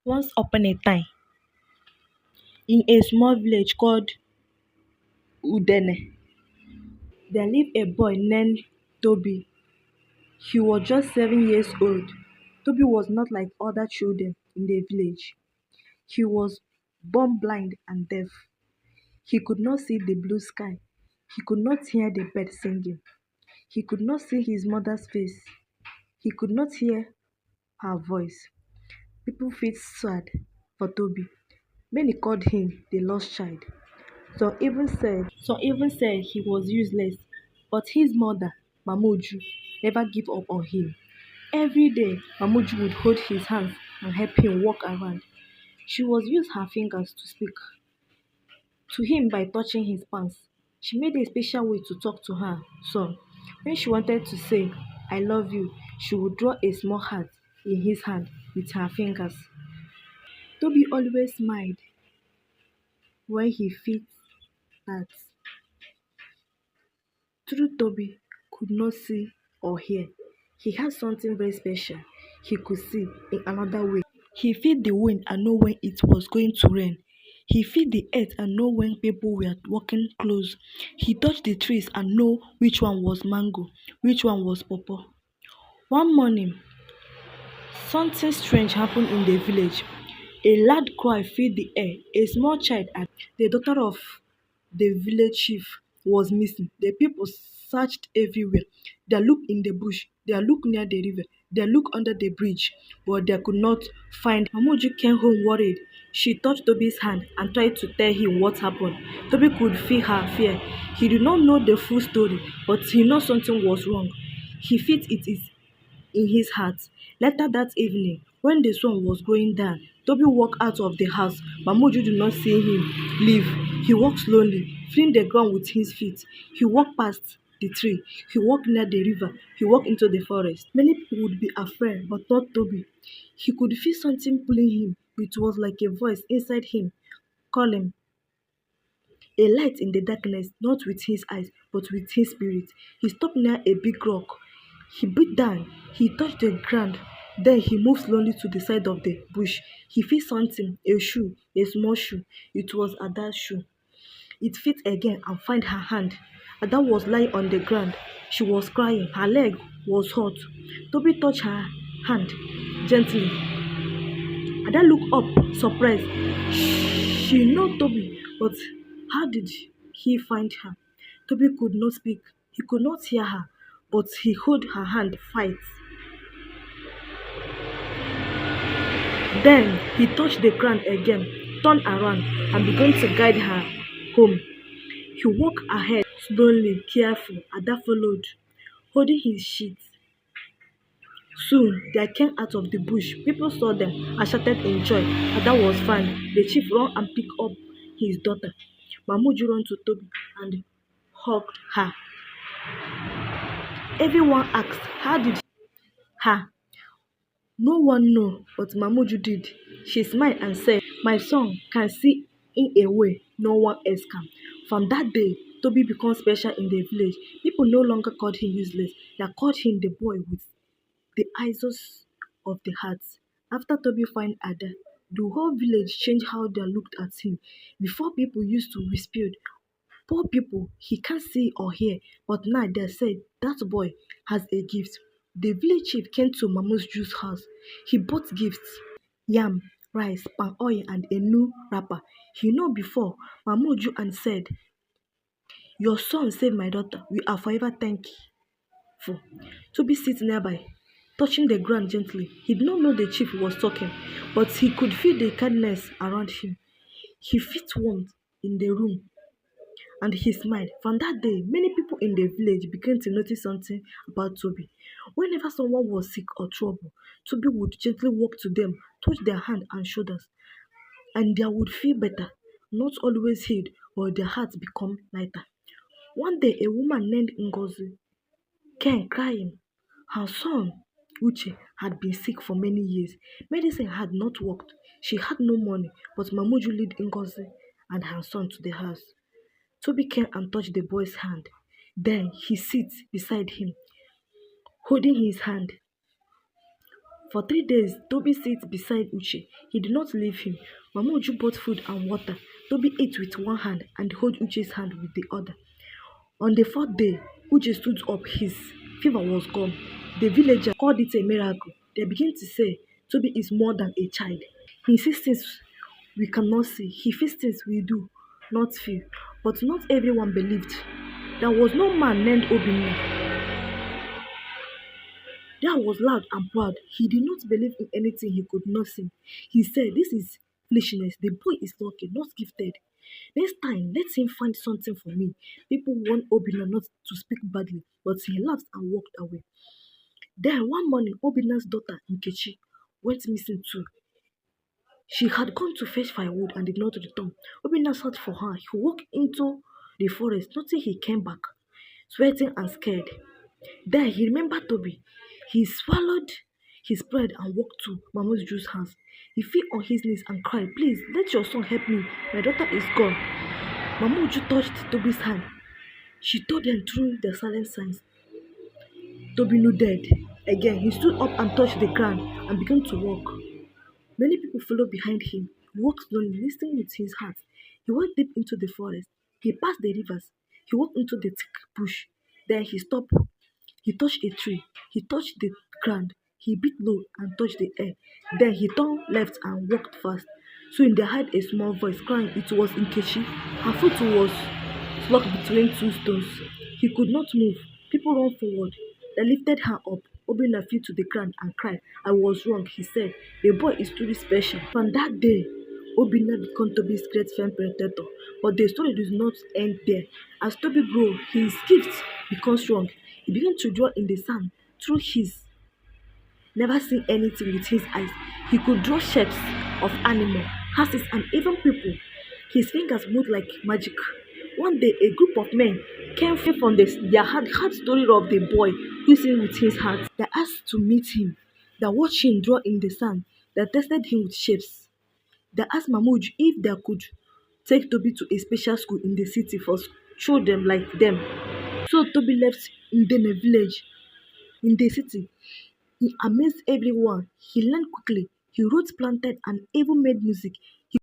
Once upon a time, in a small village called Udene, there lived a boy named Toby. He was just 7 years old. Toby was not like other children in the village. He was born blind and deaf. He could not see the blue sky. He could not hear the birds singing. He could not see his mother's face. He could not hear her voice. People felt sad for Toby. Many called him the lost child. Some even said he was useless, but his mother, Mamuju, never gave up on him. Every day, Mamuju would hold his hands and help him walk around. She would use her fingers to speak to him by touching his pants. She made a special way to talk to her son. When she wanted to say, I love you, she would draw a small heart in his hand with her fingers. Toby always smiled when he felt that true Toby could not see or hear. He had something very special he could see in another way. He felt the wind and know when it was going to rain. He felt the earth and know when people were walking close. He touched the trees and know which one was mango, which one was pawpaw. One morning, something strange happened in the village. A loud cry filled the air. A small child, the daughter of the village chief, was missing. The people searched everywhere. They looked in the bush, they looked near the river, they looked under the bridge, but they could not find. Mamuju came home worried. She touched Toby's hand and tried to tell him what happened. Toby could feel her fear. He did not know the full story, but he knew something was wrong. He felt it is in his heart. Later that evening, when the sun was going down, Toby walked out of the house. Mamuju did not see him leave. He walked slowly, feeling the ground with his feet. He walked past the tree. He walked near the river. He walked into the forest. Many people would be afraid, but not Toby. He could feel something pulling him. It was like a voice inside him calling. A light in the darkness, not with his eyes, but with his spirit. He stopped near a big rock. He bit down. He touched the ground. Then he moved slowly to the side of the bush. He felt something, a shoe, a small shoe. It was Ada's shoe. It fit again and found her hand. Ada was lying on the ground. She was crying. Her leg was hot. Toby touched her hand gently. Ada looked up, surprised. She knew Toby, but how did he find her? Toby could not speak. He could not hear her, but he held her hand tight. Then he touched the ground again, turned around, and began to guide her home. He walked ahead, slowly, careful. Ada followed, holding his sheet. Soon they came out of the bush. People saw them and shouted in joy. Ada was fine. The chief ran and picked up his daughter. Mamuju ran to Toby and hugged her. Everyone asked, how did her? No one knew, but Mamuju did. She smiled and said, my son can see in a way no one else can. From that day, Toby became special in the village. People no longer called him useless. They called him the boy with the eyes of the heart. After Toby found Ada, the whole village changed how they looked at him. Before, people used to whisper, poor people, he can't see or hear. But now they said, that boy has a gift. The village chief came to Mamuju's house. He bought gifts, yam, rice, palm oil, and a new wrapper. He knew before Mamuju and said, your son saved my daughter. We are forever thankful. Toby sits nearby, touching the ground gently. He did not know the chief was talking, but he could feel the kindness around him. He felt warmth in the room and he smiled. From that day, many people in the village began to notice something about Toby. Whenever someone was sick or trouble, Toby would gently walk to them, touch their hand and shoulders, and they would feel better, not always healed, or their hearts become lighter. One day, a woman named Ngozi came crying. Her son, Uche, had been sick for many years. Medicine had not worked. She had no money, but Mamuju led Ngozi and her son to the house. Toby came and touched the boy's hand. Then he sits beside him, holding his hand. For 3 days, Toby sat beside Uche. He did not leave him. Mama Uju brought food and water. Toby ate with one hand and held Uche's hand with the other. On the fourth day, Uche stood up. His fever was gone. The villagers called it a miracle. They began to say, Toby is more than a child. He sees things we cannot see. He feels things we do not feel. But not everyone believed. There was no man named Obinna that was loud and proud. He did not believe in anything he could not see. He said, this is foolishness. The boy is lucky, not gifted. Next time, let him find something for me. People want Obinna not to speak badly, but he laughed and walked away. Then one morning, Obinna's daughter, Nkechi, went missing too. She had gone to fetch firewood and did not return. Obinna searched for her. He walked into the forest. Nothing he came back, sweating and scared. Then he remembered Toby. He swallowed his pride and walked to Mama Ju's house. He fell on his knees and cried, please, let your son help me. My daughter is gone. Mama Uju touched Toby's hand. She told them through the silent signs. Toby knew dead. Again, he stood up and touched the ground and began to walk. Many people followed behind him. He walked slowly, listening with his heart. He went deep into the forest. He passed the rivers. He walked into the thick bush. Then he stopped. He touched a tree. He touched the ground. He beat low and touched the air. Then he turned left and walked fast. Soon they heard a small voice crying. It was Nkechi. Her foot was stuck between two stones. He could not move. People ran forward. They lifted her up. Obinna fell to the ground and cried. I was wrong, he said. The boy is truly special. From that day, Obinna became Toby's great friend protector. But the story does not end there. As Toby grew, his gifts became strong. He began to draw in the sand through his never seen anything with his eyes. He could draw shapes of animals, horses, and even people. His fingers moved like magic. One day, a group of men came from their heard story of the boy using with his hands. They asked to meet him. They watched him draw in the sand. They tested him with shapes. They asked Mahmoud if they could take Toby to a special school in the city for children like them. So Toby left in the village in the city. He amazed everyone. He learned quickly. He wrote, planted, and even made music.